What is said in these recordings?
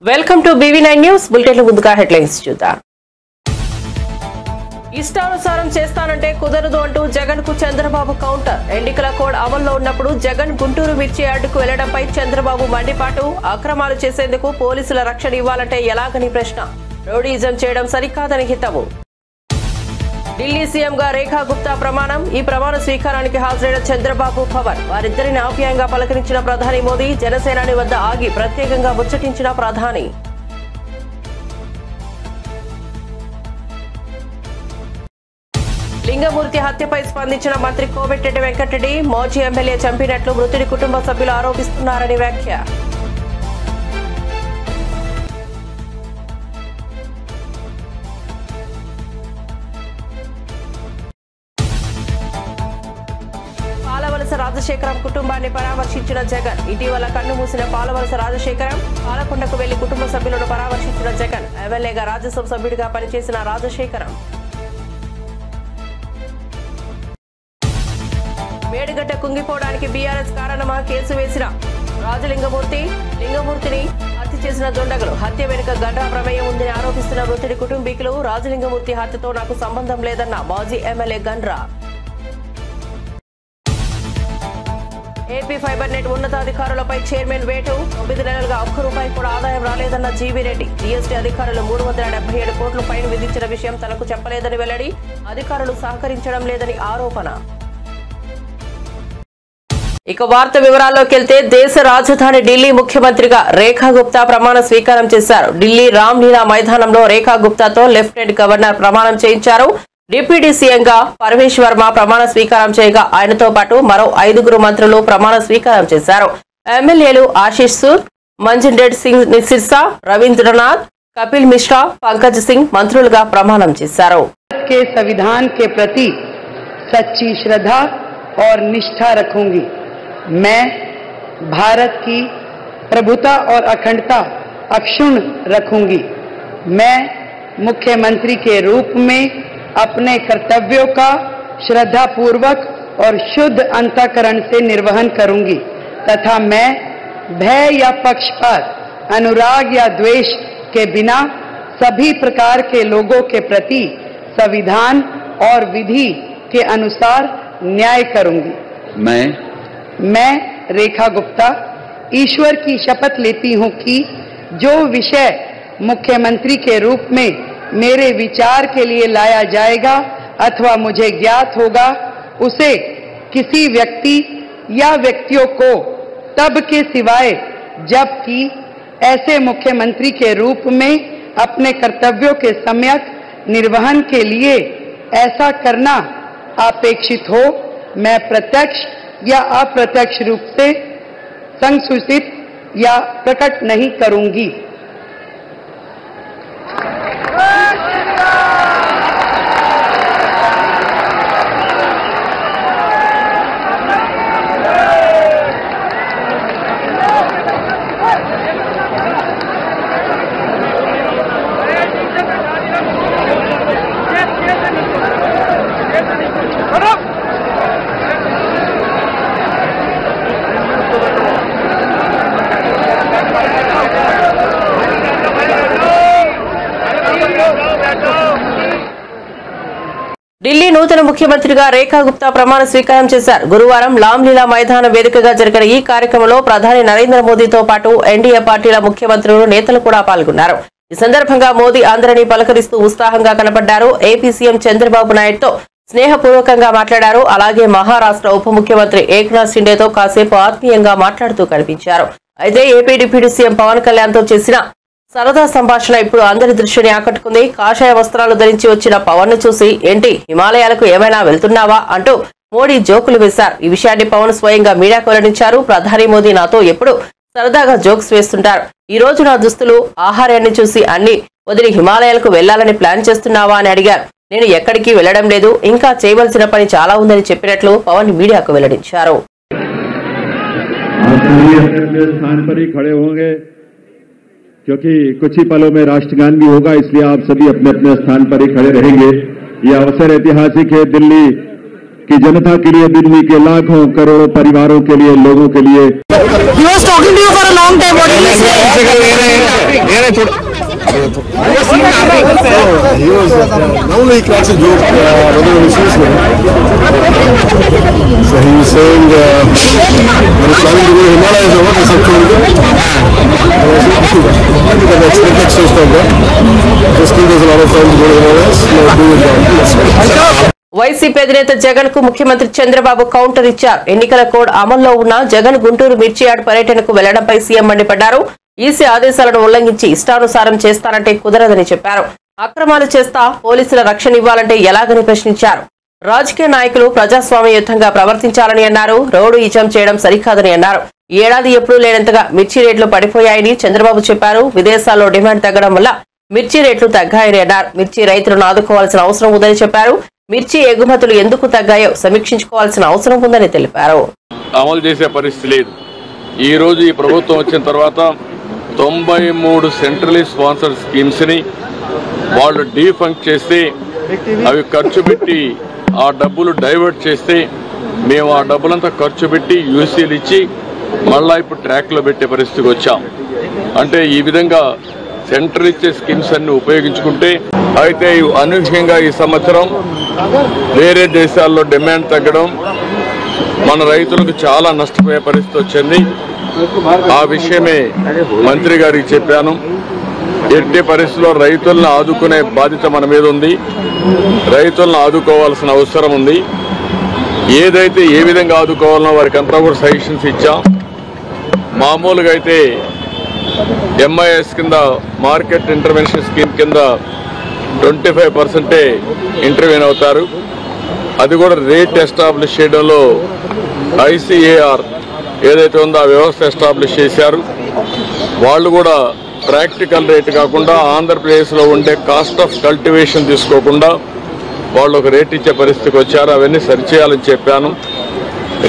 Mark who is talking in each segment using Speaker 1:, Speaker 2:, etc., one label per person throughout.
Speaker 1: Welcome to BV9 news bulletin ముందుగా headlines చూద్దాం. ఇష్టానుసారం చేస్తానంటే కుదరదు అంటూ జగన్ కు చంద్రబాబు కౌంటర్. ఎన్నికల కోడ్ అమల్లో ఉన్నప్పుడు జగన్ గుంటూరు మిర్చి యార్డుకు వెళ్లడంపై చంద్రబాబు మండిపాటు. అక్రమాలు చేసేందుకు పోలీసుల రక్షణ ఇవ్వాలంటే ఎలాగని ప్రశ్న. రౌడీజం చేయడం సరికాదని హితవు. ఢిల్లీ సీఎంగా రేఖా గుప్తా ప్రమాణం. ఈ ప్రమాణ స్వీకారానికి హాజరైన చంద్రబాబు, పవన్ వారిద్దరిని ఆప్యాయంగా పలకరించిన ప్రధాని మోదీ. జనసేనాని వద్ద ఆగి ప్రత్యేకంగా ముచ్చటించిన ప్రధాని. లింగమూర్తి హత్యపై స్పందించిన మంత్రి కోమటిరెడ్డి వెంకటరెడ్డి. మాజీ ఎమ్మెల్యే చంపినట్లు మృతుడి కుటుంబ సభ్యులు ఆరోపిస్తున్నారని వ్యాఖ్య. పాలవలస రాజశేఖరం కుటుంబాన్ని పరామర్శించిన జగన్. ఇటీవల కన్ను మూసిన పాలవలస రాజశేఖరం. పాలకొండకు వెళ్లి కుటుంబ సభ్యులను పరామర్శించిన జగన్. ఎమ్మెల్యేగా రాజ్యసభ సభ్యుడిగా పనిచేసిన రాజశేఖరం. మేడిగడ్డ కుంగిపోవడానికి బీఆర్ఎస్ కారణమా? కేసు వేసిన లింగమూర్తిని హత్య చేసిన దుండగులు. హత్య వెనుక గండ్రా ప్రమేయం ఉందని ఆరోపిస్తున్న మృతుడి కుటుంబీకులు. రాజలింగమూర్తి హత్యతో నాకు సంబంధం లేదన్న మాజీ MLA Gandra. AP fibre net ఉన్నతాధికారులపై చైర్మన్ వేటు. 9 నెలలుగా ఒక్క రూపాయి కూడా ఆదాయం రాలేదన్న జీవీరెడ్డి. జీఎస్టీ అధికారులు 377 కోట్లు ఫైన్ విధించిన విషయం తనకు చెప్పలేదని వెల్లడి. అధికారులు సహకరించడం లేదని ఆరోపణ. ఇక వార్త వివరాల్లోకి వెళ్తే, దేశ రాజధాని ఢిల్లీ ముఖ్యమంత్రిగా రేఖా గుప్తా ప్రమాణ స్వీకారం చేశారు. ఢిల్లీ రామ్లీలా మైదానంలో రేఖా గుప్తాతో లెఫ్టినెంట్ గవర్నర్ ప్రమాణం చేయించారు. డిప్యూటీ సీఎంగా పరమేశ్ వర్మ ప్రమాణ స్వీకారం చేయగా ఆయనతో పాటు మరో 5 మంత్రులు ప్రమాణ స్వీకారం చేశారు. ఎమ్మెల్యేలు ఆశీష్ సూర్, మంజిండర్ సింగ్ సిర్సా, రవీంద్రనాథ్, కపిల్ మిశ్రా, పంకజ్ సింగ్ మంత్రులుగా ప్రమాణం చేశారు.
Speaker 2: संविधान के प्रति सच्ची श्रद्धा और निष्ठा रखूंगी। मैं भारत की प्रभुता और अखंडता अक्षुण्ण रखूंगी। मैं मुख्यमंत्री के रूप में अपने कर्तव्यों का श्रद्धापूर्वक और शुद्ध अंतःकरण से निर्वहन करूंगी तथा मैं भय या पक्षपात, अनुराग या द्वेष के बिना सभी प्रकार के लोगों के प्रति संविधान और विधि के अनुसार न्याय करूंगी। मैं रेखा गुप्ता ईश्वर की शपथ लेती हूं कि जो विषय मुख्यमंत्री के रूप में मेरे विचार के लिए लाया जाएगा अथवा मुझे ज्ञात होगा, उसे किसी व्यक्ति या व्यक्तियों को तब के सिवाय जबकि ऐसे मुख्यमंत्री के रूप में अपने कर्तव्यों के सम्यक निर्वहन के लिए ऐसा करना अपेक्षित हो, मैं प्रत्यक्ष या अप्रत्यक्ष रूप से संसूचित या प्रकट नहीं करूंगी।
Speaker 1: ఢిల్లీ నూతన ముఖ్యమంత్రిగా రేఖా గుప్తా ప్రమాణ స్వీకారం చేశారు. గురువారం లామ్లీలా మైదానం వేదికగా జరిగిన ఈ కార్యక్రమంలో ప్రధాని నరేంద్ర మోదీతో పాటు ఎన్డీఏ పార్టీల ముఖ్యమంత్రులు, నేతలు కూడా పాల్గొన్నారు. ఈ సందర్భంగా మోదీ అందరినీ పలకరిస్తూ ఉత్సాహంగా కనపడ్డారు. ఏపీ సీఎం చంద్రబాబు నాయుడుతో స్నేహపూర్వకంగా మాట్లాడారు. అలాగే మహారాష్ట్ర ఉప ముఖ్యమంత్రి ఏక్నాథ్ షిండేతో కాసేపు ఆత్మీయంగా మాట్లాడుతూ కనిపించారు. అయితే AP deputy CM Pawan Kalyan తో చేసిన సరదా సంభాషణ ఇప్పుడు అందరి దృష్టిని ఆకట్టుకుంది. కాషాయ వస్త్రాలు ధరించి వచ్చిన పవన్ ను చూసి, ఏంటి హిమాలయాలకు ఏమైనా వెళ్తున్నావా అంటూ మోడీ జోకులు వేశారు. ఈ విషయాన్ని పవన్ స్వయంగా మీడియాకు వెల్లడించారు. ప్రధాని మోదీ నాతో ఎప్పుడు సరదాగా జోక్స్ వేస్తుంటారు. ఈ రోజు నా దుస్తులు, ఆహారాన్ని చూసి అన్ని వదిలి హిమాలయాలకు వెళ్లాలని ప్లాన్ చేస్తున్నావా అని అడిగారు. నేను ఎక్కడికి వెళ్లడం లేదు, ఇంకా చేయవలసిన పని చాలా ఉందని చెప్పినట్లు పవన్ మీడియాకు వెల్లడించారు.
Speaker 3: क्योंकि कुछ ही पलों में राष्ट्रगान भी होगा, इसलिए आप सभी अपने अपने स्थान पर ही खड़े रहेंगे। ये अवसर ऐतिहासिक है। दिल्ली कि जनता के लिए, दिल्ली के लाखों करोड़ों परिवारों के लिए, लोगों के लिए।
Speaker 4: He was talking to you for a long time. What did he say?
Speaker 5: He was normally he cracks a joke whenever he sees me. So he was saying when he's planning to go to Himalayas or what, I said, can we go? Because I expect extra stuff there. Just think there's a lot of fun to go to Himalayas. Let's do it.
Speaker 1: YCP అధినేత జగన్ కు ముఖ్యమంత్రి Chandrababu counter ఇచ్చారు. ఎన్నికల code అమల్లో ఉన్న జగన్ గుంటూరు మిర్చి yard పర్యటనకు వెళ్లడంపై CM మండిపడ్డారు. ఈసీ ఆదేశాలను ఉల్లంఘించి ఇష్టానుసారం చేస్తానంటే కుదరదని చెప్పారు. అక్రమాలు చేస్తా పోలీసుల రక్షణ ఇవ్వాలంటే ఎలాగని ప్రశ్నించారు. రాజకీయ నాయకులు ప్రజాస్వామ్యయుతంగా ప్రవర్తించాలని అన్నారు. రోడ్డు ఈజం చేయడం సరికాదని అన్నారు. ఈ ఏడాది ఎప్పుడూ లేనంతగా మిర్చి రేట్లు పడిపోయాయని చంద్రబాబు చెప్పారు. విదేశాల్లో డిమాండ్ తగ్గడం వల్ల మిర్చి రేట్లు తగ్గాయని అన్నారు. మిర్చి రైతులను ఆదుకోవాల్సిన అవసరం ఉందని చెప్పారు. మిర్చి ఎగుమతులు ఎందుకు తగ్గాయో సమీక్షించుకోవాల్సిన అవసరం ఉందని తెలిపారు.
Speaker 6: అమలు చేసే పరిస్థితి లేదు. ఈ రోజు ఈ ప్రభుత్వం వచ్చిన తర్వాత 93 సెంట్రలీ స్పాన్సర్డ్ స్కీమ్స్ ని వాళ్ళు డీఫంక్ చేస్తే, అవి ఖర్చు పెట్టి ఆ డబ్బులు డైవర్ట్ చేస్తే, మేము ఆ డబ్బులంతా ఖర్చు పెట్టి యూసీలు ఇచ్చి మళ్ళా ఇప్పుడు ట్రాక్ లో పెట్టే పరిస్థితికి వచ్చాం. అంటే ఈ విధంగా సెంట్రల్ ఇచ్చే స్కీమ్స్ అన్ని ఉపయోగించుకుంటే, అయితే అనూహ్యంగా ఈ సంవత్సరం వేరే దేశాల్లో డిమాండ్ తగ్గడం మన రైతులకు చాలా నష్టపోయే పరిస్థితి వచ్చింది. ఆ విషయమే మంత్రి గారికి చెప్పాను. ఎట్టి పరిస్థితుల్లో రైతులను ఆదుకునే బాధ్యత మన మీద ఉంది. రైతులను ఆదుకోవాల్సిన అవసరం ఉంది. ఏదైతే ఏ విధంగా ఆదుకోవాలనో వారికి అంతా కూడా సజెషన్స్ ఇచ్చాం. మామూలుగా అయితే ఎంఐఎస్ కింద, మార్కెట్ ఇంటర్వెన్షన్ స్కీమ్ కింద 25% ఇంటర్వ్యూన్ అవుతారు. అది కూడా రేట్ ఎస్టాబ్లిష్ చేయడంలో ఐసీఏఆర్ ఏదైతే ఉందో ఆ వ్యవస్థ ఎస్టాబ్లిష్ చేశారు. వాళ్ళు కూడా ప్రాక్టికల్ రేట్ కాకుండా ఆంధ్రప్రదేశ్లో ఉండే కాస్ట్ ఆఫ్ కల్టివేషన్ తీసుకోకుండా వాళ్ళు ఒక రేట్ ఇచ్చే పరిస్థితికి వచ్చారు. అవన్నీ సరిచేయాలని చెప్పాను.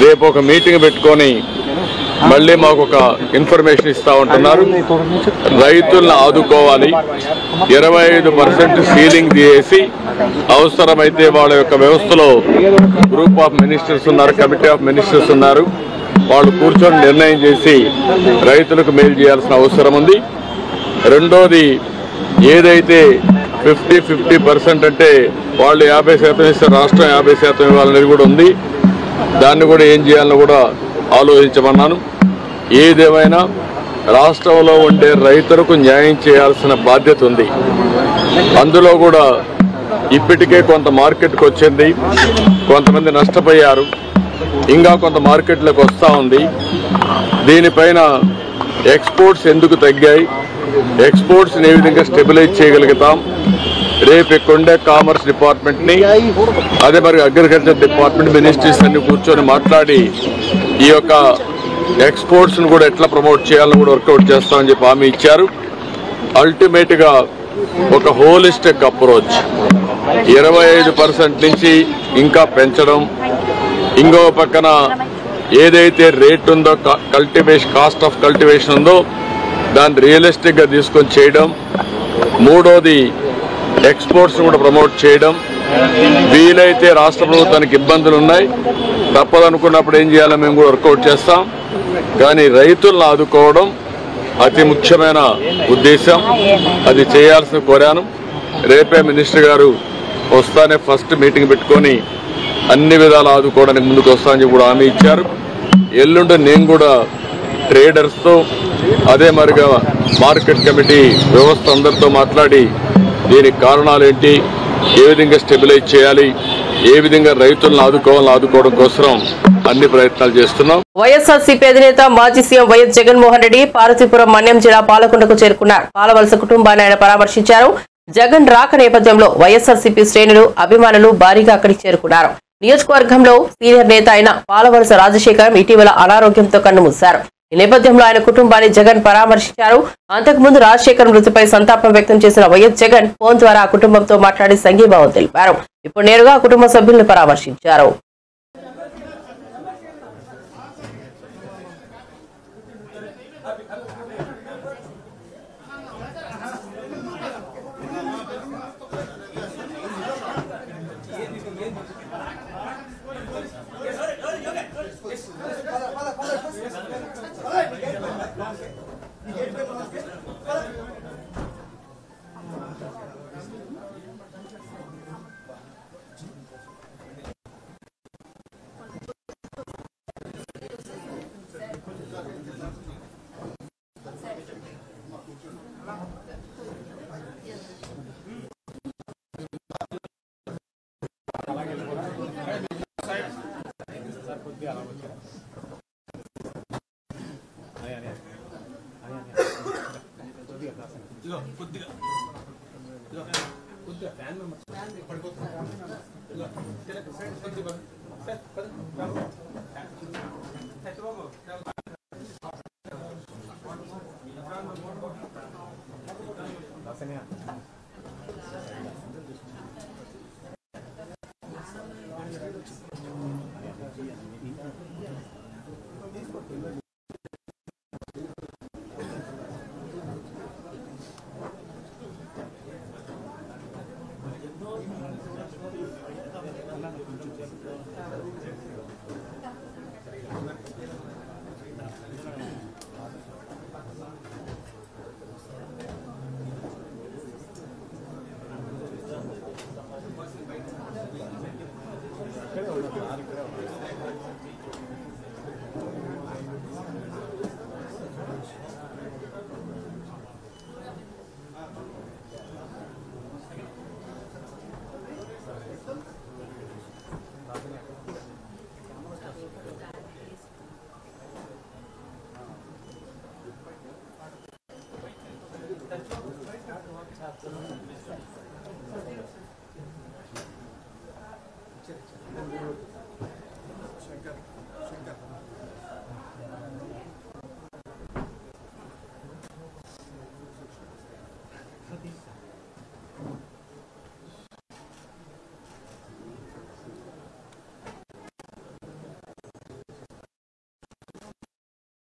Speaker 6: రేపు ఒక మీటింగ్ పెట్టుకొని మళ్ళీ మాకు ఒక ఇన్ఫర్మేషన్ ఇస్తా ఉంటున్నారు. రైతులను ఆదుకోవాలి. 25% సీలింగ్ చేసి అవసరమైతే వాళ్ళ యొక్క వ్యవస్థలో గ్రూప్ ఆఫ్ మినిస్టర్స్ ఉన్నారు, కమిటీ ఆఫ్ మినిస్టర్స్ ఉన్నారు. వాళ్ళు కూర్చొని నిర్ణయం చేసి రైతులకు మేలు చేయాల్సిన అవసరం ఉంది. రెండోది, ఏదైతే 50% అంటే వాళ్ళు 50% ఇస్తే రాష్ట్రం 50% ఇవ్వాలనేది కూడా ఉంది. దాన్ని కూడా ఏం చేయాలని కూడా ఆలోచించమన్నాను. ఏదేమైనా రాష్ట్రంలో ఉండే రైతులకు న్యాయం చేయాల్సిన బాధ్యత ఉంది. అందులో కూడా ఇప్పటికే కొంత మార్కెట్కి వచ్చింది, కొంతమంది నష్టపోయారు, ఇంకా కొంత మార్కెట్లోకి వస్తూ ఉంది. దీనిపైన ఎక్స్పోర్ట్స్ ఎందుకు తగ్గాయి, ఎక్స్పోర్ట్స్ని ఏ విధంగా స్టెబిలైజ్ చేయగలుగుతాం. రేపు ఇక్కడుండే కామర్స్ డిపార్ట్మెంట్ని, అదే మరి అగ్రికల్చర్ డిపార్ట్మెంట్, మినిస్ట్రీస్ అన్ని కూర్చొని మాట్లాడి ఈ యొక్క ఎక్స్పోర్ట్స్ను కూడా ఎట్లా ప్రమోట్ చేయాలని కూడా వర్కౌట్ చేస్తామని చెప్పి హామీ ఇచ్చారు. అల్టిమేట్గా ఒక హోలిస్టిక్ అప్రోచ్ 25% నుంచి ఇంకా పెంచడం, ఇంకో పక్కన ఏదైతే రేట్ ఉందో కల్టివేషన్, కాస్ట్ ఆఫ్ కల్టివేషన్ ఉందో దాన్ని రియలిస్టిక్గా తీసుకొని చేయడం. మూడోది, ఎక్స్పోర్ట్స్ కూడా ప్రమోట్ చేయడం. వీలైతే రాష్ట్ర ప్రభుత్వానికి ఇబ్బందులు ఉన్నాయి, తప్పదనుకున్నప్పుడు ఏం చేయాలో మేము కూడా వర్కౌట్ చేస్తాం. కానీ రైతులను ఆదుకోవడం అతి ముఖ్యమైన ఉద్దేశం. అది చేయాల్సిన కోరాను. రేపే మినిస్టర్ గారు వస్తానే ఫస్ట్ మీటింగ్ పెట్టుకొని అన్ని విధాలు ఆదుకోవడానికి ముందుకు వస్తామని చెప్పి కూడా హామీ ఇచ్చారు. ఎల్లుండి నేను కూడా ట్రేడర్స్తో, అదే మరిగా మార్కెట్ కమిటీ వ్యవస్థ అందరితో మాట్లాడి దీనికి కారణాలు ఏంటి, ఏ విధంగా స్టెబిలైజ్ చేయాలి, ఏ విధంగా రైతులను ఆదుకోవడం కోసం అన్ని ప్రయత్నాలు చేస్తున్నాం.
Speaker 1: వైఎస్ఆర్సీపీ అధినేత మాజీ సీఎం వైఎస్ జగన్మోహన్ రెడ్డి పార్వతీపురం మన్యం జిల్లా పాలకొండకు చేరుకున్నారు. పాలవలస కుటుంబాన్ని ఆయన పరామర్శించారు. జగన్ రాక నేపథ్యంలో వైఎస్ఆర్సీపీ శ్రేణులు, అభిమానులు భారీగా అక్కడికి చేరుకున్నారు. నియోజకవర్గంలో సీనియర్ నేత అయిన పాలవలస రాజశేఖరం ఇటీవల అనారోగ్యంతో కన్నుమూశారు. ఈ నేపథ్యంలో ఆయన కుటుంబాన్ని జగన్ పరామర్శించారు. అంతకుముందు రాజశేఖర్ మృతిపై సంతాపం వ్యక్తం చేసిన వైఎస్ జగన్ ఫోన్ ద్వారా ఆ కుటుంబంతో మాట్లాడి సంఘీభావం తెలిపారు. ఇప్పుడు నేరుగా ఆ కుటుంబ సభ్యులను పరామర్శించారు.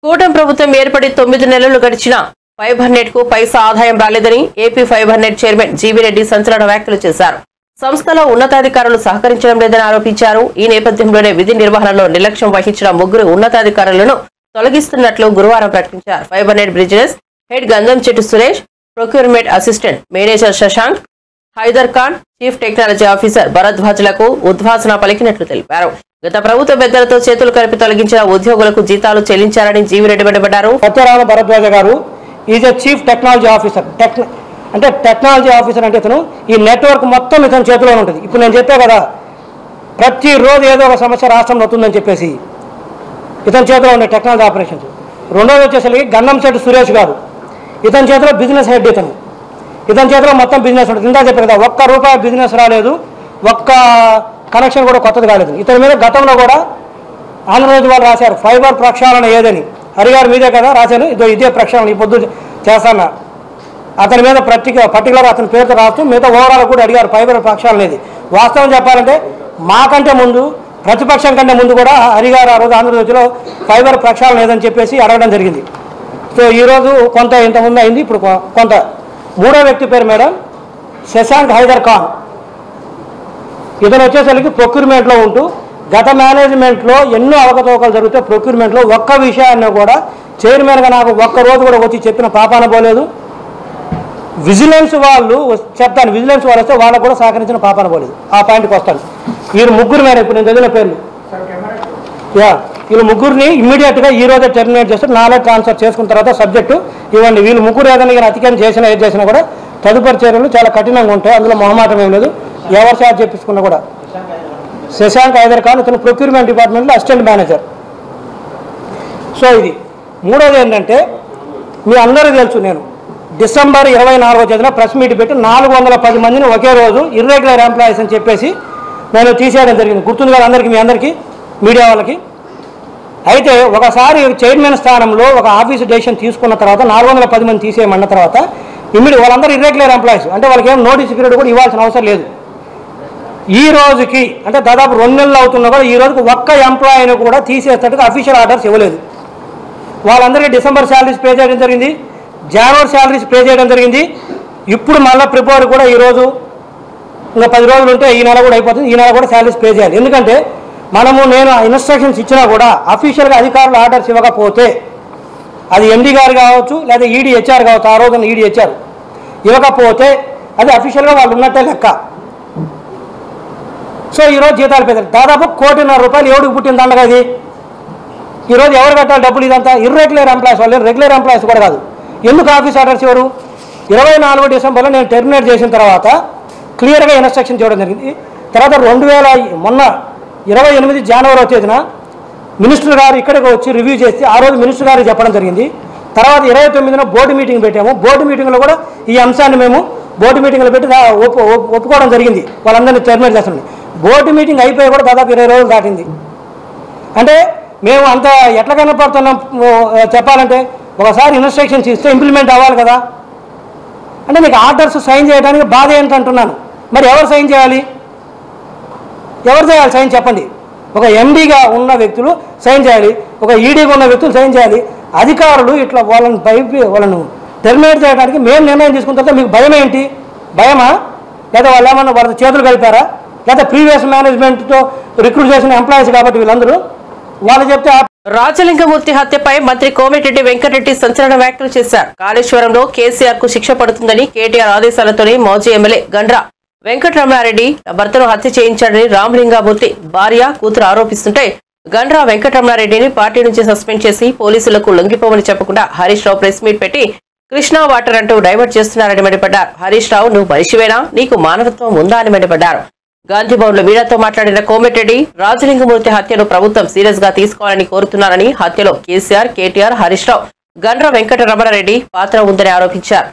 Speaker 1: కూటమి ప్రభుత్వం ఏర్పడి 9 నెలలు గడిచినా ఫైబర్ నెట్ కు పైసా ఆదాయం రాలేదని AP fibre net chairman GV Reddy సంచలన వ్యాఖ్యలు చేశారు. సంస్థలో ఉన్నతాధికారులు సహకరించడం లేదని ఆరోపించారు. ఈ నేపథ్యంలోనే విధి నిర్వహణలో నిర్లక్ష్యం వహించిన 3 ఉన్నతాధికారులను తొలగిస్తున్నట్లు గురువారం ప్రకటించారు. Fibre net business head Gandhamchettu Suresh, procurement assistant manager Shashank, Haider Khan, chief technology officer భరద్వాజ్లకు ఉద్వాసన పలికినట్లు తెలిపారు. గత ప్రభుత్వ పెద్దలతో చేతులు కలిపి తొలగించిన ఉద్యోగులకు జీతాలు చెల్లించారని జీవిరెడ్డి మండిపడ్డారు.
Speaker 7: సత్యరామ భరద్వాజ గారు is a chief technology officer. అంటే టెక్నాలజీ ఆఫీసర్ అంటే ఇతను ఈ నెట్వర్క్ మొత్తం ఇతని చేతిలో ఉంటుంది. ఇప్పుడు నేను చెప్పా కదా, ప్రతిరోజు ఏదో ఒక సమస్య రాష్ట్రంలో అవుతుందని చెప్పేసి ఇతని చేతిలో ఉండే టెక్నాలజీ ఆపరేషన్స్. రెండోది వచ్చేసరికి గంధంచెట్టు సురేష్ గారు, ఇతని చేతిలో బిజినెస్ హెడ్. ఇతని చేతిలో మొత్తం బిజినెస్ ఉంటుంది. ఇందా చెప్పారు కదా, ₹1 బిజినెస్ రాలేదు, ఒక్క కనెక్షన్ కూడా కొత్తది కాలేదు. ఇతని మీద గతంలో కూడా ఆంధ్రప్రదేశ్ వాళ్ళు రాశారు ఫైబర్ ప్రక్షాళన ఏదని. హరిగారు మీదే కదా రాశాను, ఇదే ప్రక్షాళన ఈ పొద్దు చేస్తాను. అతని మీద పర్టికులర్ అతని పేరుతో రాస్తూ మిగతా ఓవరాల్ కూడా అడిగారు ఫైబర్ ప్రక్షాళన ఏది. వాస్తవం చెప్పాలంటే మాకంటే ముందు, ప్రతిపక్షం కంటే ముందు కూడా హరిగారు ఆ రోజు ఆంధ్రప్రదేశ్లో ఫైబర్ ప్రక్షాళన ఏదని చెప్పేసి అడగడం జరిగింది. సో ఈరోజు కొంత ఇంతకుముందు అయింది, ఇప్పుడు కొంత. మూడో వ్యక్తి పేరు మేడం శశాంక్ హైదర్ ఖాన్. ఇతను వచ్చేసరికి ప్రొక్యూర్మెంట్లో ఉంటూ గత మేనేజ్మెంట్లో ఎన్నో అవకతవకలు జరిగితే ప్రొక్యూర్మెంట్లో ఒక్క విషయాన్ని కూడా చైర్మన్గా నాకు ఒక్కరోజు కూడా వచ్చి చెప్పిన పాపాన పోలేదు. విజిలెన్స్ వాళ్ళు చెప్తాను, విజిలెన్స్ వాళ్ళు వస్తే వాళ్ళకు కూడా సహకరించిన పాపాన పోలేదు. ఆ పాయింట్కి వస్తాను. వీరు ముగ్గురు మేడం ఇప్పుడు నేను చదివిన పేర్లు, వీళ్ళు ముగ్గురిని ఇమ్మీడియట్గా ఈ రోజే టెర్మినేట్ చేస్తే నాలెడ్జ్ ట్రాన్స్ఫర్ చేసుకున్న తర్వాత సబ్జెక్టు ఇవ్వండి. వీళ్ళు ముగ్గురు ఏదైనా అతిక్రమం చేసినా ఏది చేసినా కూడా తదుపరి చర్యలు చాలా కఠినంగా ఉంటాయి. అందులో మొహమాటం ఏం లేదు. ఎవరు ఛార్జ్ చేపించుకున్నా కూడా. శశాంక్ హైదర్ ఖాన్ ఇతను ప్రొక్యూర్మెంట్ డిపార్ట్మెంట్లో అసిస్టెంట్ మేనేజర్. సో ఇది. మూడోది ఏంటంటే మీ అందరూ తెలుసు, నేను డిసెంబర్ 24వ తేదీన ప్రెస్ మీట్ పెట్టి 410 మందిని ఒకే రోజు ఇర్రెగ్యులర్ ఎంప్లాయీస్ అని చెప్పేసి నేను తీసేయడం జరిగింది. గుర్తుంది కదా అందరికీ, మీ అందరికీ, మీడియా వాళ్ళకి. అయితే ఒకసారి చైర్మన్ స్థానంలో ఒక ఆఫీసు డెసిషన్ తీసుకున్న తర్వాత 410 మంది తీసేయమన్న తర్వాత వాళ్ళందరూ ఇర్రెగ్యులర్ ఎంప్లాయీస్, అంటే వాళ్ళకి ఏం నోటీస్ పీరియడ్ కూడా ఇవ్వాల్సిన అవసరం లేదు. ఈ రోజుకి అంటే దాదాపు 2 నెలలు అవుతున్నా కూడా ఈ రోజుకి ఒక్క ఎంప్లాయీని కూడా తీసేటట్టుగా అఫీషియల్ ఆర్డర్స్ ఇవ్వలేదు. వాళ్ళందరికీ డిసెంబర్ శాలరీస్ పే చేయడం జరిగింది, జనవరి శాలరీస్ పే చేయడం జరిగింది. ఇప్పుడు మళ్ళీ ఫిబ్రవరి కూడా ఈరోజు ఇంకా 10 రోజులు ఉంటే ఈ నెల కూడా అయిపోతుంది. ఈ నెల కూడా శాలరీస్ పే చేయాలి. ఎందుకంటే నేను ఇన్స్ట్రక్షన్స్ ఇచ్చినా కూడా అఫీషియల్గా అధికారులు ఆర్డర్స్ ఇవ్వకపోతే, అది ఎండీ గారు కావచ్చు లేదా ఈడీ హెచ్ఆర్ కావచ్చు, ఆ రోజున ఈడీ హెచ్ఆర్ ఇవ్వకపోతే అది అఫీషియల్గా వాళ్ళు ఉన్నట్టే లెక్క. సో ఈరోజు జీతాలు పెద్దలు దాదాపు ₹1.5 ఎవరికి పుట్టింది దండగా ఇది. ఈరోజు ఎవరు కట్టాలి డబ్బులు? ఇదంతా ఇర్రెగ్యులర్ ఎంప్లాయీస్ వాళ్ళు, రెగ్యులర్ ఎంప్లాయీస్ కూడా కాదు. ఎందుకు ఆఫీస్ ఆర్డర్స్ ఇవ్వరు? 24 డిసెంబర్లో నేను టెర్మినేట్ చేసిన తర్వాత క్లియర్గా ఇన్స్ట్రక్షన్ చేయడం జరిగింది. తర్వాత మొన్న 28 జనవరి తేదీన మినిస్టర్ గారు ఇక్కడికి వచ్చి రివ్యూ చేసి ఆ రోజు మినిస్టర్ గారికి చెప్పడం జరిగింది, తర్వాత 29న బోర్డు మీటింగ్ పెట్టాము. బోర్డు మీటింగ్లో కూడా ఈ అంశాన్ని మేము బోర్డు మీటింగ్లో పెట్టి ఒప్పుకోవడం జరిగింది, వాళ్ళందరినీ టెర్మినేట్ చేస్తున్నాం. బోర్డు మీటింగ్ అయిపోయి కూడా దాదాపు 20 రోజులు దాటింది. అంటే మేము అంత ఎట్లా కనపడుతున్నాం చెప్పాలంటే, ఒకసారి ఇన్స్ట్రక్షన్స్ ఇస్తే ఇంప్లిమెంట్ అవ్వాలి కదా. అంటే మీకు ఆర్డర్స్ సైన్ చేయడానికి బాధ ఏంటంటున్నాను. మరి ఎవరు సైన్ చేయాలి? ఎవరు చేయాలి సైన్ చెప్పండి? ఒక ఎండీగా ఉన్న వ్యక్తులు సైన్ చేయాలి, ఒక ఈడీగా ఉన్న వ్యక్తులు సైన్ చేయాలి. అధికారులు ఇట్లా వాళ్ళను టెర్మినేట్ చేయడానికి మేము నిర్ణయం తీసుకున్న తర్వాత మీకు భయం ఏంటి? భయమా? లేదా వాళ్ళు ఏమన్నా వాళ్ళ చేతులు కలిపారా? లేదా ప్రీవియస్ మేనేజ్మెంట్తో రిక్రూట్ చేసిన ఎంప్లాయీస్ కాబట్టి వీళ్ళందరూ వాళ్ళు చెప్తే.
Speaker 1: రాజలింగమూర్తి హత్యపై మంత్రి కోమటిరెడ్డి వెంకటరెడ్డి సంచలన వ్యాఖ్యలు చేశారు. కాళేశ్వరంలో కేసీఆర్ కు శిక్ష పడుతుందని కేటీఆర్ ఆదేశాలతోనే మాజీ ఎమ్మెల్యే గండ్ర వెంకటరమణారెడ్డి భర్తను హత్య చేయించాడని రామలింగమూర్తి భార్య కూతురు ఆరోపిస్తుంటే గండ్ర వెంకటరమణారెడ్డిని పార్టీ నుంచి సస్పెండ్ చేసి పోలీసులకు లొంగిపోవని చెప్పకుండా హరీష్ రావు ప్రెస్ మీట్ పెట్టి కృష్ణా వాటర్ అంటూ డైవర్ట్ చేస్తున్నారని మండిపడ్డారు. హరీష్ రావు నువ్వు మనిషివేనా, నీకు మానవత్వం ఉందా అని మండిపడ్డారు. గాంధీభవన్ లో మీడియాతో మాట్లాడిన కోమటిరెడ్డి రాజలింగమూర్తి హత్యను ప్రభుత్వం సీరియస్ గా తీసుకోవాలని కోరుతున్నారని, హత్యలో కేసీఆర్, కేటీఆర్, హరీష్ రావు, గండ్ర వెంకటరమణారెడ్డి పాత్ర ఉందని ఆరోపించారు.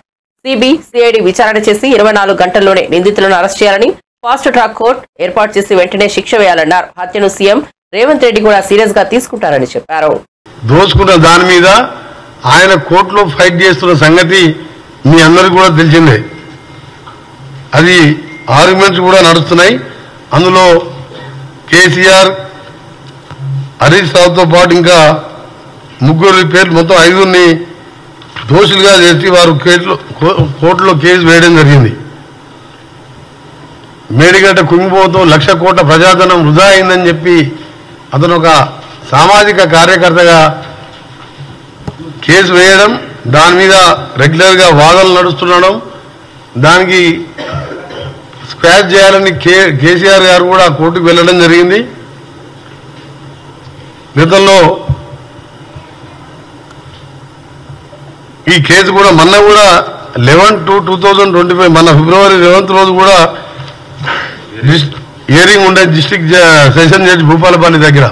Speaker 1: సిఐడి విచారణ చేసి 24 గంటల్లోనే నిందితులను అరెస్ట్ చేయాలని, ఫాస్ట్ ట్రాక్ కోర్టు ఏర్పాటు చేసి వెంటనే శిక్ష వేయాలన్నారు. హత్యను సీఎం రేవంత్ రెడ్డి కూడా సీరియస్ గా తీసుకుంటారని చెప్పారు.
Speaker 8: దోచుకున్న దాని మీద ఆయన కోర్టులో ఫైట్ చేస్తున్న సంగతి మీ అందరికీ కూడా తెలిసిందే. అది ఆర్గ్యుమెంట్స్ కూడా నడుస్తున్నాయి. అందులో కేసీఆర్, హరీష్ రావుతో పాటు ఇంకా 3 పేర్లు, మొత్తం 5ని దోషులుగా చేసి వారు కోర్టులో కేసు వేయడం జరిగింది. మేడిగడ్డ కుంగిపోతూ 1,00,000 కోట్ల ప్రజాధనం వృధా అయిందని చెప్పి అతను ఒక సామాజిక కార్యకర్తగా కేసు వేయడం, దాని మీద రెగ్యులర్గా వాదనలు నడుస్తుండడం, దానికి స్క్వాష్ చేయాలని కేసీఆర్ గారు కూడా కోర్టుకు వెళ్లడం జరిగింది. గతంలో ఈ కేసు కూడా మొన్న కూడా 11/2/2025 మన ఫిబ్రవరి 11th రోజు కూడా హియరింగ్ ఉండే డిస్ట్రిక్ట్ సెషన్ జడ్జి భూపాలపల్లి దగ్గర.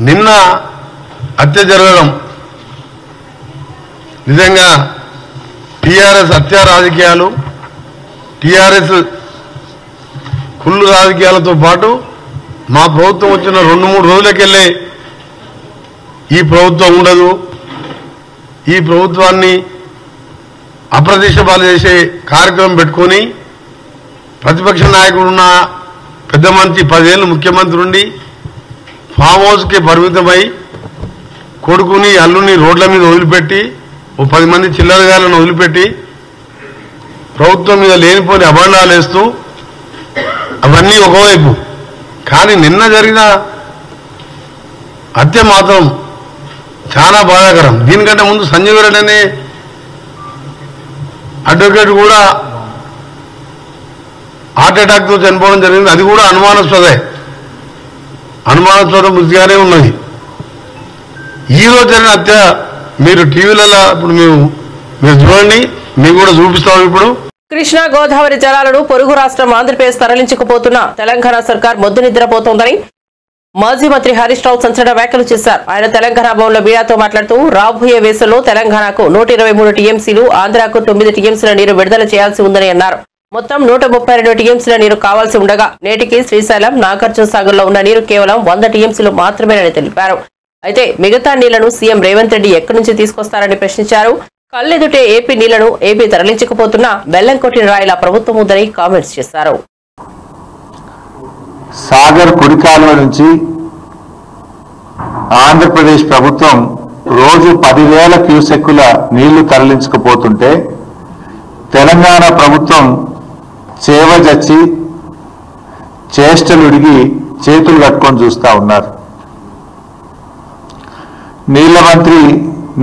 Speaker 8: నిన్న హత్య జరగడం నిజంగా టీఆర్ఎస్ హత్యా రాజకీయాలు, టీఆర్ఎస్ కుళ్ళు రాజకీయాలతో పాటు మా ప్రభుత్వం వచ్చిన 2-3 రోజులకెళ్ళే ఈ ప్రభుత్వం ఉండదు, ఈ ప్రభుత్వాన్ని అప్రతిష్టపాలు చేసే కార్యక్రమం పెట్టుకొని ప్రతిపక్ష నాయకుడున్న పెద్ద మంత్రి 10 ఏళ్ళు ముఖ్యమంత్రి ఉండి ఫామ్ హౌస్కి పరిమితమై కొడుకుని అల్లుని రోడ్ల మీద వదిలిపెట్టి 10 మంది చిల్లరగాలను వదిలిపెట్టి ప్రభుత్వం మీద లేనిపోని అభండాలు వేస్తూ అవన్నీ ఒకవైపు. కానీ నిన్న జరిగిన హత్య మాత్రం చాలా బాధాకరం. దీనికంటే ముందు సంజయ్ రెడ్డి అనే అడ్వకేట్ కూడా హార్ట్ అటాక్తో చనిపోవడం జరిగింది. అది కూడా అనుమానాస్పద మృతిగానే ఉన్నది. ఈ రోజు జరిగిన హత్య మీరు టీవీలలో ఇప్పుడు మీరు చూడండి, మీకు కూడా చూపిస్తాం. ఇప్పుడు
Speaker 1: కృష్ణా గోదావరి జలాలను పొరుగు రాష్ట్రం ఆంధ్రప్రదేశ్ తరలించకపోతున్న తెలంగాణ సర్కార్ మొద్దు నిద్రపోతోందని మాజీ మంత్రి హరీష్ రావు సంచలన వ్యాఖ్యలు చేశారు. ఆయన తెలంగాణ భవన్లో మీడియాతో మాట్లాడుతూ రాబోయే వేసవిలో తెలంగాణకు 123 టీఎంసీలు, ఆంధ్రాకు 9 టీఎంసీల నీరు విడుదల చేయాల్సి ఉందని అన్నారు. మొత్తం 132 టీఎంసీల నీరు కావాల్సి ఉండగా నేటికి శ్రీశైలం, నాగార్జున సాగర్ లో ఉన్న నీరు కేవలం 100 టీఎంసీలు మాత్రమేనని తెలిపారు. అయితే మిగతా నీళ్లను సీఎం రేవంత్ రెడ్డి ఎక్కడి నుంచి తీసుకొస్తారని ప్రశ్నించారు. కళ్ళెదుటే ఏపీ నీళ్లను ఏపీ తరలించకపోతున్నా బెల్లం కొట్టిన రాయిల ప్రభుత్వం ఉందని కామెంట్స్ చేశారు.
Speaker 9: సాగర్ కుడి కాలువ నుంచి ఆంధ్రప్రదేశ్ ప్రభుత్వం రోజు 10,000 క్యూసెక్కుల నీళ్లు తరలించకపోతుంటే తెలంగాణ ప్రభుత్వం చేవజచ్చి చేష్టలుడిగి చేతులు కట్టుకొని చూస్తా ఉన్నారు. నీళ్ల మంత్రి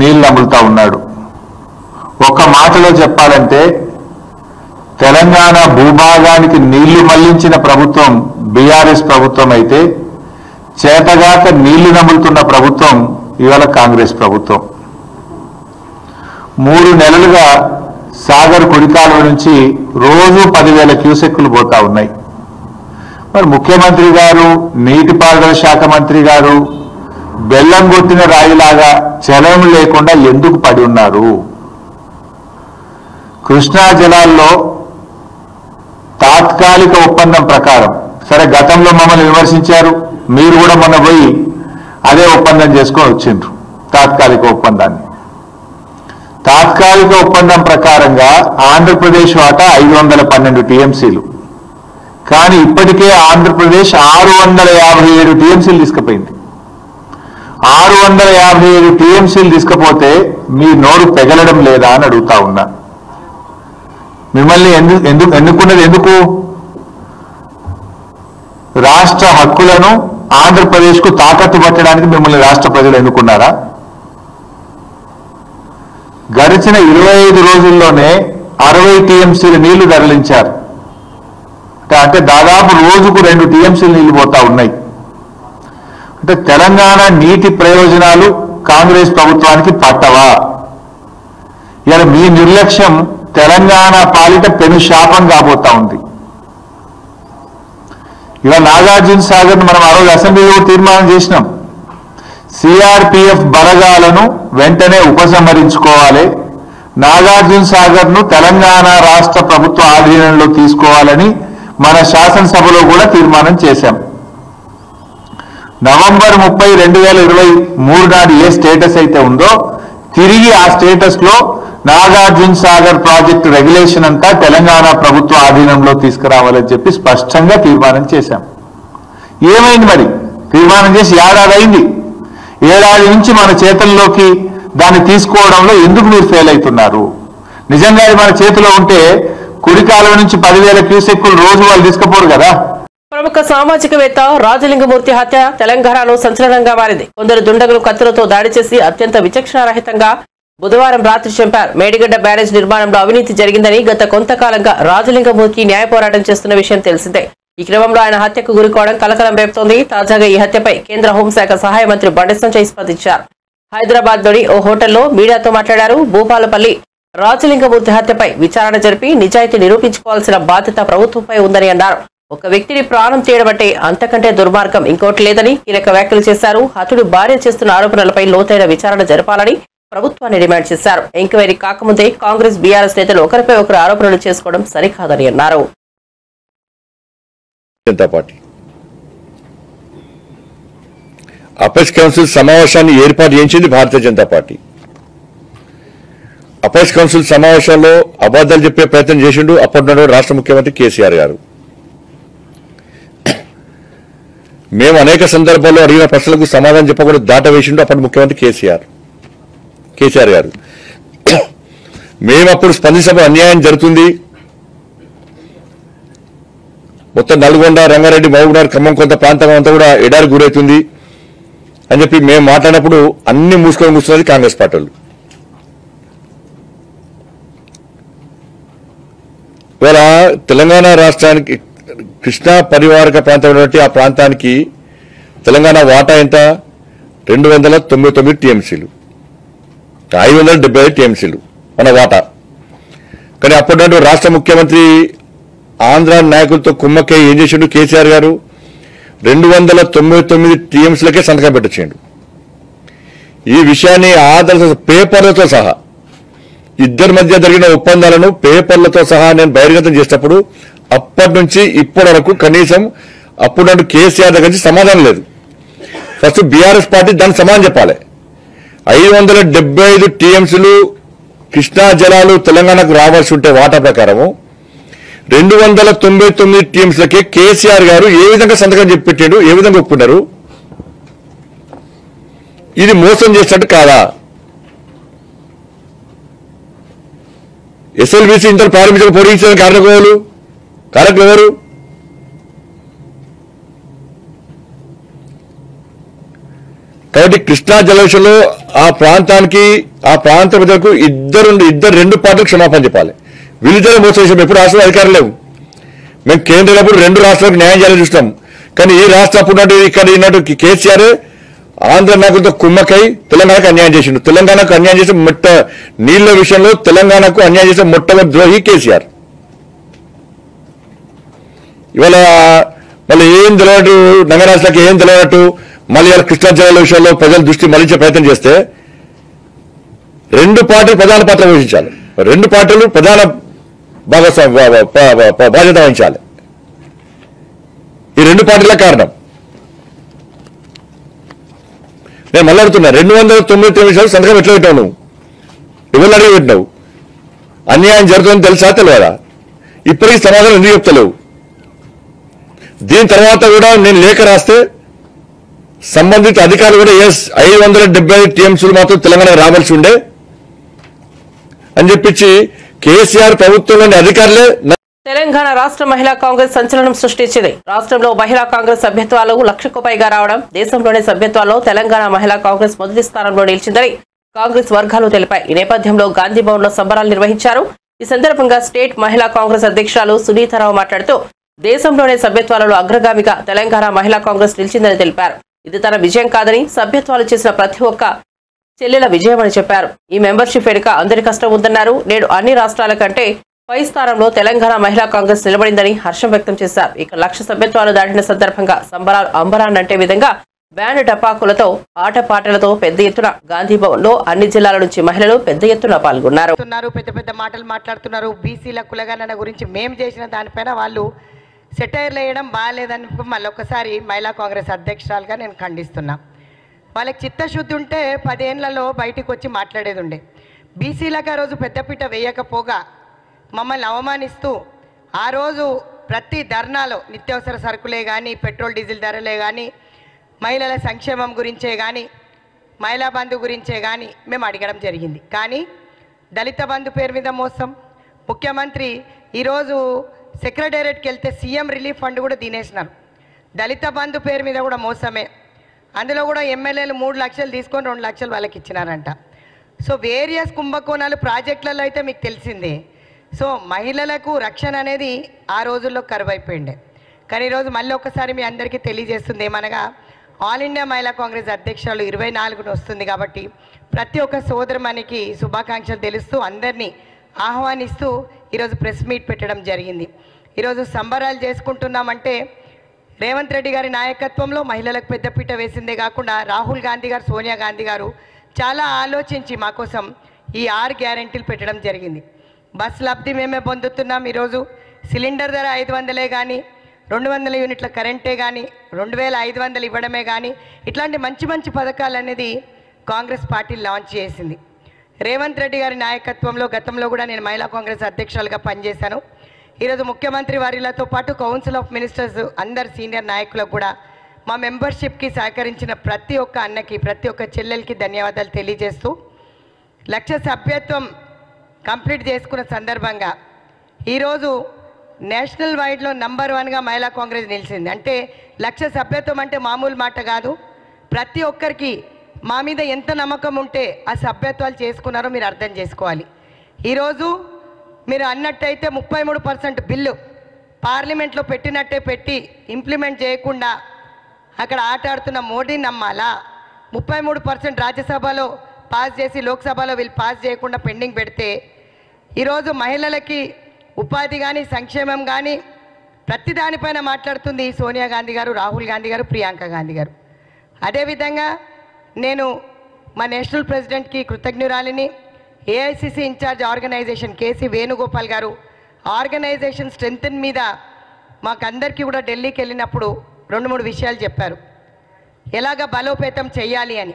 Speaker 9: నీళ్లు అమ్ములుతా ఉన్నాడు. ఒక మాటలో చెప్పాలంటే తెలంగాణ భూభాగానికి నీళ్లు మళ్లించిన ప్రభుత్వం బీఆర్ఎస్ ప్రభుత్వం అయితే చేతగాక నీళ్లు నములుతున్న ప్రభుత్వం ఇవాళ కాంగ్రెస్ ప్రభుత్వం. 3 నెలలుగా సాగర్ కుడికాలువ నుంచి రోజు 10,000 క్యూసెక్కులు పోతా ఉన్నాయి. మరి ముఖ్యమంత్రి గారు, నీటిపారుదల శాఖ మంత్రి గారు బెల్లం కొట్టిన రాయిలాగా చలనం లేకుండా ఎందుకు పడి ఉన్నారు? కృష్ణా జలాల్లో తాత్కాలిక ఒప్పందం ప్రకారం, సరే గతంలో మమ్మల్ని విమర్శించారు, మీరు కూడా మొన్న పోయి అదే ఒప్పందం చేసుకొని వచ్చిండ్రు. తాత్కాలిక ఒప్పందాన్ని, తాత్కాలిక ఒప్పందం ప్రకారంగా ఆంధ్రప్రదేశ్ వాటా 512 టీఎంసీలు, కానీ ఇప్పటికే ఆంధ్రప్రదేశ్ 657 టీఎంసీలు తీసుకుపోయింది. 657 టీఎంసీలు తీసుకపోతే మీ నోరు పెగలడం లేదా అని అడుగుతా ఉన్నా. మిమ్మల్ని ఎన్నుకున్నది ఎందుకు? రాష్ట్ర హక్కులను ఆంధ్రప్రదేశ్కు తాకట్టు పట్టడానికి మిమ్మల్ని రాష్ట్ర ప్రజలు ఎన్నుకున్నారా? గడిచిన 25 రోజుల్లోనే 60 టీఎంసీల నీళ్లు తరలించారు. అంటే దాదాపు రోజుకు 2 టీఎంసీలు నీళ్లు పోతా ఉన్నాయి. అంటే తెలంగాణ నీటి ప్రయోజనాలు కాంగ్రెస్ ప్రభుత్వానికి పట్టవా? ఇలా మీ నిర్లక్ష్యం తెలంగాణ పాలిట పెను శాపం కాబోతా ఉంది. ఇవాళ నాగార్జున సాగర్ మనం ఆ రోజు అసెంబ్లీలో తీర్మానం చేసినాం. సిఆర్పిఎఫ్ బలగాలను వెంటనే ఉపసంహరించుకోవాలి, నాగార్జున సాగర్ ను తెలంగాణ రాష్ట్ర ప్రభుత్వ ఆధీనంలో తీసుకోవాలని మన శాసనసభలో కూడా తీర్మానం చేశాం. నవంబర్ 30, 2023 నాడు ఏ స్టేటస్ అయితే ఉందో తిరిగి ఆ స్టేటస్ లో నాగార్జున సాగర్ ప్రాజెక్టు రెగ్యులేషన్ అంతా తెలంగాణ ప్రభుత్వ ఆధీనంలో తీసుకురావాలని చెప్పి స్పష్టంగా తీర్మానం చేశాం. ఏమైంది మరి? తీర్మానం చేసి ఏడాది అయింది. ఏడాది నుంచి మన చేతుల్లోకి దాన్ని తీసుకోవడంలో ఎందుకు మీరు ఫెయిల్ అవుతున్నారు? నిజంగా మన చేతిలో ఉంటే కుడి కాలువ నుంచి 10,000 క్యూసెక్కులు రోజు వాళ్ళు తీసుకుపోరు కదా.
Speaker 1: ప్రముఖ సామాజికవేత్త రాజలింగమూర్తి హత్య తెలంగాణలో సంచలనంగా మారింది. కొందరు దుండగులు కత్తులతో దాడి చేసి అత్యంత విచక్షణారహితంగా బుధవారం రాత్రి చంపారు. మేడిగడ్డ బ్యారేజ్ నిర్మాణంలో అవినీతి జరిగిందని గత కొంతకాలంగా రాజలింగమూర్తి న్యాయ పోరాటం చేస్తున్న విషయం తెలిసిందే. ఈ క్రమంలో ఆయన హత్యకు గురికావడం కలకలం రేపుతోంది. తాజాగా ఈ హత్యపై కేంద్ర హోంశాఖ సహాయ మంత్రి బండి సంజయ్ స్పందించారు. హైదరాబాద్ లోని ఓ హోటల్లో మీడియాతో మాట్లాడారు. భూపాలపల్లి రాజలింగమూర్తి హత్యపై విచారణ జరిపి నిజాయితీ నిరూపించుకోవాల్సిన బాధ్యత ప్రభుత్వంపై ఉందని అన్నారు. ఒక వ్యక్తిని ప్రాణం తీయడం అంటే అంతకంటే దుర్మార్గం ఇంకోటి లేదని కీలక వ్యాఖ్యలు చేశారు. హతుడు భార్య చేస్తున్న ఆరోపణలపై లోతైన విచారణ జరపాలని ప్రభుత్వాన్ని డిమాండ్ చేశారు. ఎంక్వైరీ కాకముందే కాంగ్రెస్ బీఆర్ఎస్ నేతలు ఒకరిపై ఒకరు ఆరోపణలు చేసుకోవడం సరికాదని అన్నారు.
Speaker 10: జనతా పార్టీ అపెక్స్ కౌన్సిల్ సమావేశాన్ని ఏర్పాటు చేయించింది Bharatiya Janata party. Apex council సమావేశంలో అబద్దాలు చెప్పే ప్రయత్నం చేసిండు అప్పటి రాష్ట్ర ముఖ్యమంత్రి కేసీఆర్ గారు. మేము అనేక సందర్భాల్లో అడిగిన ప్రశ్నలకు సమాధానం చెప్పకుండా దాటవేసిండు అప్పటి ముఖ్యమంత్రి కేసీఆర్ గారు. మేము అప్పుడు స్పందించినప్పుడు అన్యాయం జరుగుతుంది, మొత్తం నల్గొండ, రంగారెడ్డి, మహబూబ్నగర్, ఖమ్మం కొంత ప్రాంతం అంతా కూడా ఎడారి గురవుతుంది అని చెప్పి మేము మాట్లాడినప్పుడు అన్ని మూసుకొని కూర్చున్నది కాంగ్రెస్ పార్టీ వాళ్ళు. ఇవాళ తెలంగాణ రాష్ట్రానికి కృష్ణా పరివారక ప్రాంతం ఆ ప్రాంతానికి తెలంగాణ వాటా ఎంత? 299 టీఎంసీలు, 575 టీఎంసీలు మన వాటా. కానీ అప్పటి రాష్ట్ర ముఖ్యమంత్రి ఆంధ్ర నాయకులతో కుమ్మక్కై ఏం చేసిండు కేసీఆర్ గారు? 299 టీఎంసీలకే సంతకం పెట్టొచ్చిండు. ఈ విషయాన్ని ఆధార పేపర్లతో సహా ఇద్దరి మధ్య జరిగిన ఒప్పందాలను పేపర్లతో సహా నేను బహిర్గతం చేసినప్పుడు అప్పటి నుంచి ఇప్పటి వరకు కనీసం అప్పుడు కేసీఆర్ దగ్గర నుంచి సమాధానం లేదు. ఫస్ట్ బీఆర్ఎస్ పార్టీ దానికి సమాధానం చెప్పాలి. 575 టీఎంసీలు కృష్ణా జలాలు తెలంగాణకు రావాల్సి ఉంటే వాటా ప్రకారము 299 టీఎంసీలకే కేసీఆర్ గారు ఏ విధంగా సంతకం చెప్పి పెట్టాడు? ఏ విధంగా ఒప్పుకున్నారు? ఇది మోసం చేసినట్టు కాదా? ఎస్ఎల్బీసీ ఇంటర్ ప్రారంభించడం పొడిగించడానికి కారకులు ఎవరు? కాబట్టి కృష్ణా జలాశయంలో ఆ ప్రాంతానికి ఆ ప్రాంత ప్రజలకు రెండు పార్టీలకు క్షమాపణ చెప్పాలి. వీళ్ళిద్దరూ మోసం చేసాం. ఎప్పుడు రాష్ట్రంలో అధికారం లేవు. మేము కేంద్రంలో 2 రాష్ట్రాలకు న్యాయం చేయాలని చూస్తాం. కానీ ఈ రాష్ట్రం అప్పుడు ఇక్కడ ఉన్నట్టు కేసీఆర్ ఆంధ్ర నాయకులతో కుమ్మకై తెలంగాణకు అన్యాయం చేసిండు. తెలంగాణకు అన్యాయం చేసిన నీళ్ల విషయంలో తెలంగాణకు అన్యాయం చేసిన మొట్టమొదటి ద్రోహి కేసీఆర్. ఇవాళ మళ్ళీ ఏం తెలియనట్టు, నగరాష్ట్రాలకు ఏం తెలియనట్టు మళ్ళీ ఇలా కృష్ణా జిల్లాల విషయంలో ప్రజల దృష్టి మళ్లించే ప్రయత్నం చేస్తే 2 పార్టీలు ప్రధాన పాత్ర వహించాలి, 2 పార్టీలు ప్రధాన బాధ్యత వహించాలి. ఈ 2 పార్టీల కారణం నేను మళ్ళీ అడుగుతున్నా, 299 విషయాలు సంతకం ఎట్లా పెట్టావు? నువ్వు ఎవరిని అడిగి పెట్టినావు? అన్యాయం జరుగుతుందని తెలుసా తెలియదా? ఇప్పటికీ సమాధానం ఎందుకు చెప్తలేవు? దీని తర్వాత కూడా నేను లేఖ రాస్తే సంబంధిత అధికారులు కూడా 575 టీఎంసీలు మాత్రం తెలంగాణ రావాల్సి ఉండే అని చెప్పించి కేసీఆర్ ప్రభుత్వంలోని అధికారులే.
Speaker 1: తెలంగాణ రాష్ట్ర మహిళా కాంగ్రెస్ సంచలనం సృష్టించింది. రాష్ట్రంలో మహిళా కాంగ్రెస్ సభ్యత్వాలు 1,00,000కు పైగా రావడం, దేశంలోని సభ్యత్వాల్లో తెలంగాణ మహిళా కాంగ్రెస్ మొదటి స్థానంలో నిలిచిందని కాంగ్రెస్ వర్గాలు తెలిపాయి. ఈ నేపథ్యంలో గాంధీ భవన్ లో సంబరాలు నిర్వహించారు. ఈ సందర్భంగా స్టేట్ మహిళా కాంగ్రెస్ అధ్యక్షురాలు సునీతారావు మాట్లాడుతూ దేశంలోనే సభ్యత్వాలలో అగ్రగామిగా తెలంగాణ మహిళా కాంగ్రెస్ నిలిచిందని తెలిపారు. ఇది తన విజయం కాదని, సభ్యత్వాలు చేసిన ప్రతి ఒక్క చెల్లెల విజయమని చెప్పారు. ఈ మెంబర్షిప్ వెనుక అందరి కష్టం ఉందన్నారు. నేడు అన్ని రాష్ట్రాల కంటే పై స్థానంలో తెలంగాణ మహిళా కాంగ్రెస్ నిలబడిందని హర్షం వ్యక్తం చేశారు. ఇక 1,00,000 సభ్యత్వాలు దాటిన సందర్భంగా సంబరాలు అంబరాన్నంటే విధంగా బ్యాండ్ టపాకులతో ఆటపాటలతో పెద్ద ఎత్తున గాంధీ భవన్ లో అన్ని జిల్లాల నుంచి మహిళలు పెద్ద ఎత్తున పాల్గొన్నారు.
Speaker 2: పెద్ద పెద్ద మాటలు మాట్లాడుతున్నారు. బీసీల కులగణన గురించి మేము చేసిన దానిపైన వాళ్ళు సెటైర్లు వేయడం బాగాలేదని మళ్ళొకసారి మహిళా కాంగ్రెస్ అధ్యక్షురాలుగా నేను ఖండిస్తున్నా. వాళ్ళకి చిత్తశుద్ధి ఉంటే 10 ఏళ్లలో బయటకు వచ్చి మాట్లాడేది ఉండే. బీసీలకు ఆ రోజు పెద్దపీట వేయకపోగా మమ్మల్ని అవమానిస్తూ ఆ రోజు ప్రతి ధర్నాలో నిత్యావసర సరుకులే కానీ, పెట్రోల్ డీజిల్ ధరలే కానీ, మహిళల సంక్షేమం గురించే కానీ, మహిళా బంధు గురించే కానీ మేము అడగడం జరిగింది. కానీ దళిత బంధు పేరు మీద మోసం. ముఖ్యమంత్రి ఈరోజు సెక్రటేరియట్కి వెళ్తే సీఎం రిలీఫ్ ఫండ్ కూడా తినేసినారు. దళిత బంధు పేరు మీద కూడా మోసమే. అందులో కూడా ఎమ్మెల్యేలు 3 లక్షలు తీసుకొని 2 లక్షలు వాళ్ళకి ఇచ్చినారంట. సో వేరియస్ కుంభకోణాలు ప్రాజెక్టులలో అయితే మీకు తెలిసిందే. సో మహిళలకు రక్షణ అనేది ఆ రోజుల్లో కరువైపోయిండే. కానీ ఈరోజు మళ్ళీ ఒకసారి మీ అందరికీ తెలియజేస్తుంది ఏమనగా, ఆల్ ఇండియా మహిళా కాంగ్రెస్ అధ్యక్షులు 24న వస్తుంది కాబట్టి ప్రతి ఒక్క సోదరుమణికి శుభాకాంక్షలు తెలుస్తూ అందరినీ ఆహ్వానిస్తూ ఈరోజు ప్రెస్ మీట్ పెట్టడం జరిగింది. ఈరోజు సంబరాలు చేసుకుంటున్నామంటే రేవంత్ రెడ్డి గారి నాయకత్వంలో మహిళలకు పెద్దపీట వేసిందే కాకుండా రాహుల్ గాంధీ గారు, సోనియా గాంధీ గారు చాలా ఆలోచించి మా కోసం ఈ 6 గ్యారెంటీలు పెట్టడం జరిగింది. బస్ లబ్ధి మేమే పొందుతున్నాం. ఈరోజు సిలిండర్ ధర 500 కానీ, 200 యూనిట్ల కరెంటే కానీ, 2,500 ఇవ్వడమే కానీ, ఇట్లాంటి మంచి మంచి పథకాలు అనేది కాంగ్రెస్ పార్టీ లాంచ్ చేసింది. రేవంత్ రెడ్డి గారి నాయకత్వంలో గతంలో కూడా నేను మహిళా కాంగ్రెస్ అధ్యక్షులుగా పనిచేశాను. ఈరోజు ముఖ్యమంత్రి వారితో పాటు కౌన్సిల్ ఆఫ్ మినిస్టర్స్ అందరు సీనియర్ నాయకులకు కూడా మా మెంబర్షిప్కి సహకరించిన ప్రతి ఒక్క అన్నకి, ప్రతి ఒక్క చెల్లెలకి ధన్యవాదాలు తెలియజేస్తూ 1,00,000 సభ్యత్వం కంప్లీట్ చేసుకున్న సందర్భంగా ఈరోజు నేషనల్ వైడ్లో నంబర్ 1గా మహిళా కాంగ్రెస్ నిలిచింది. అంటే 1,00,000 సభ్యత్వం అంటే మామూలు మాట కాదు. ప్రతి ఒక్కరికి మా మీద ఎంత నమ్మకం ఉంటే ఆ సభ్యత్వాలు చేసుకున్నారో మీరు అర్థం చేసుకోవాలి. ఈరోజు మీరు అన్నట్టయితే 33% బిల్లు పార్లమెంట్లో పెట్టినట్టే పెట్టి ఇంప్లిమెంట్ చేయకుండా అక్కడ ఆటాడుతున్న మోడీని నమ్మాలా? 33% రాజ్యసభలో పాస్ చేసి లోక్సభలో వీళ్ళు పాస్ చేయకుండా పెండింగ్ పెడితే ఈరోజు మహిళలకి ఉపాధి కానీ, సంక్షేమం కానీ ప్రతి దానిపైన మాట్లాడుతుంది సోనియా గాంధీ గారు, రాహుల్ గాంధీ గారు, ప్రియాంక గాంధీ గారు. అదేవిధంగా నేను మా నేషనల్ ప్రెసిడెంట్కి కృతజ్ఞురాలిని. AICC incharge organisation KC Venugopal గారు ఆర్గనైజేషన్ స్ట్రెంత్ మీద మాకందరికీ కూడా ఢిల్లీకి వెళ్ళినప్పుడు 2-3 విషయాలు చెప్పారు, ఎలాగ బలోపేతం చేయాలి అని.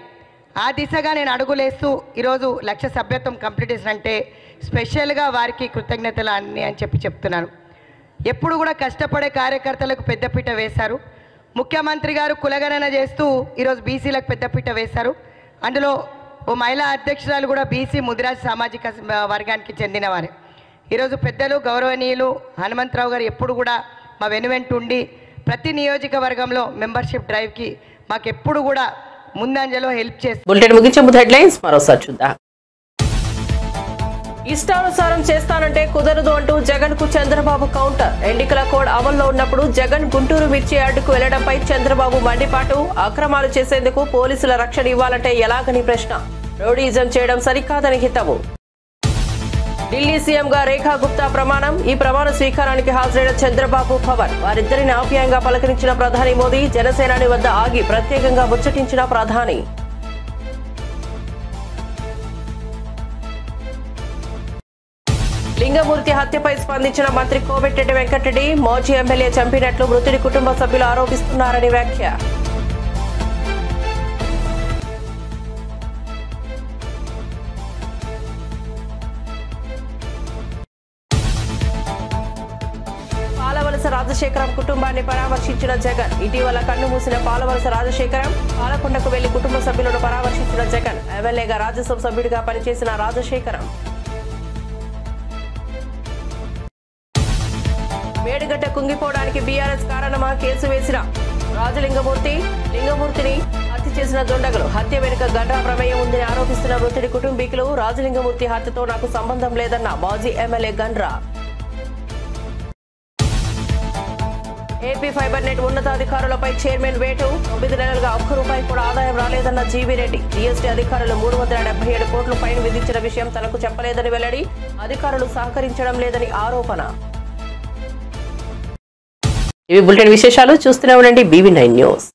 Speaker 2: ఆ దిశగా నేను అడుగులేస్తూ ఈరోజు 1,00,000 సభ్యత్వం కంప్లీట్ చేసినంటే స్పెషల్గా వారికి కృతజ్ఞతలు అన్నీ అని చెప్తున్నాను. ఎప్పుడు కూడా కష్టపడే కార్యకర్తలకు పెద్దపీట వేశారు. ముఖ్యమంత్రి గారు కులగణన చేస్తూ ఈరోజు బీసీలకు పెద్దపీట వేశారు. అందులో ఓ మహిళా అధ్యక్షురాలు కూడా బీసీ ముదిరాజ్ సామాజిక వర్గానికి చెందినవారే. ఈరోజు పెద్దలు గౌరవనీయులు హనుమంతరావు గారు ఎప్పుడు కూడా మా వెనువెంట ఉండి ప్రతి నియోజకవర్గంలో మెంబర్షిప్ డ్రైవ్కి మాకెప్పుడు కూడా ముందంజలో హెల్ప్ చేస్తారు.
Speaker 1: బులెటిన్ ముగించే ముందు హెడ్లైన్స్ మరోసారి చూద్దాం. ఇష్టానుసారం చేస్తానంటే కుదరదు అంటూ జగన్ కు చంద్రబాబు కౌంటర్. ఎన్నికల కోడ్ అమల్లో ఉన్నప్పుడు జగన్ గుంటూరు మిర్చి అడ్డుకు వెళ్లడంపై చంద్రబాబు మండిపాటు. అక్రమాలు చేసేందుకు పోలీసుల రక్షణ ఇవ్వాలంటే ఎలాగని ప్రశ్న. రౌడీయిజం చేయడం సరికాదని హితవు. ఢిల్లీ సీఎంగా రేఖా గుప్తా ప్రమాణం. ఈ ప్రమాణ స్వీకారానికి హాజరైన చంద్రబాబు, పవన్ వారిద్దరిని ఆప్యాయంగా పలకరించిన ప్రధాని మోదీ. జనసేనాని వద్ద ఆగి ప్రత్యేకంగా ముచ్చటించిన ప్రధాని. లింగమూర్తి హత్యపై స్పందించిన మంత్రి కోమటిరెడ్డి వెంకటరెడ్డి. మాజీ ఎమ్మెల్యే చంపినట్లు మృతుడి కుటుంబ సభ్యులు ఆరోపిస్తున్నారని వ్యాఖ్య. పాలవలస రాజశేఖరం కుటుంబాన్ని పరామర్శించిన జగన్. ఇటీవల కన్ను మూసిన పాలవలస రాజశేఖరం పాలకొండకు వెళ్లి కుటుంబ సభ్యులను పరామర్శించిన జగన్. ఎమ్మెల్యేగా రాజ్యసభ సభ్యుడిగా పనిచేసిన రాజశేఖరం. మేడిగడ్డ కుంగిపోవడానికి బీఆర్ఎస్ కారణమా? కేసు వేసిన లింగమూర్తిని హత్య చేసిన దుండగులు. హత్య వెనుక గండ్రా ప్రమేయం ఉందని ఆరోపిస్తున్న మృతుడి కుటుంబీకులు. రాజలింగమూర్తి హత్యతో నాకు సంబంధం లేదన్న మాజీ MLA Gandra. AP fibre net ఉన్నతాధికారులపై చైర్మన్ వేటు. 9 నెలలుగా ₹1 కూడా ఆదాయం రాలేదన్న జీవీరెడ్డి. జీఎస్టీ అధికారులు 377 కోట్లు ఫైన్ విధించిన విషయం తనకు చెప్పలేదని వెల్లడి. అధికారులు సహకరించడం లేదని ఆరోపణ. ఇవి బులెటిన్ విశేషాలు. చూస్తూనే ఉండండి BV9 న్యూస్.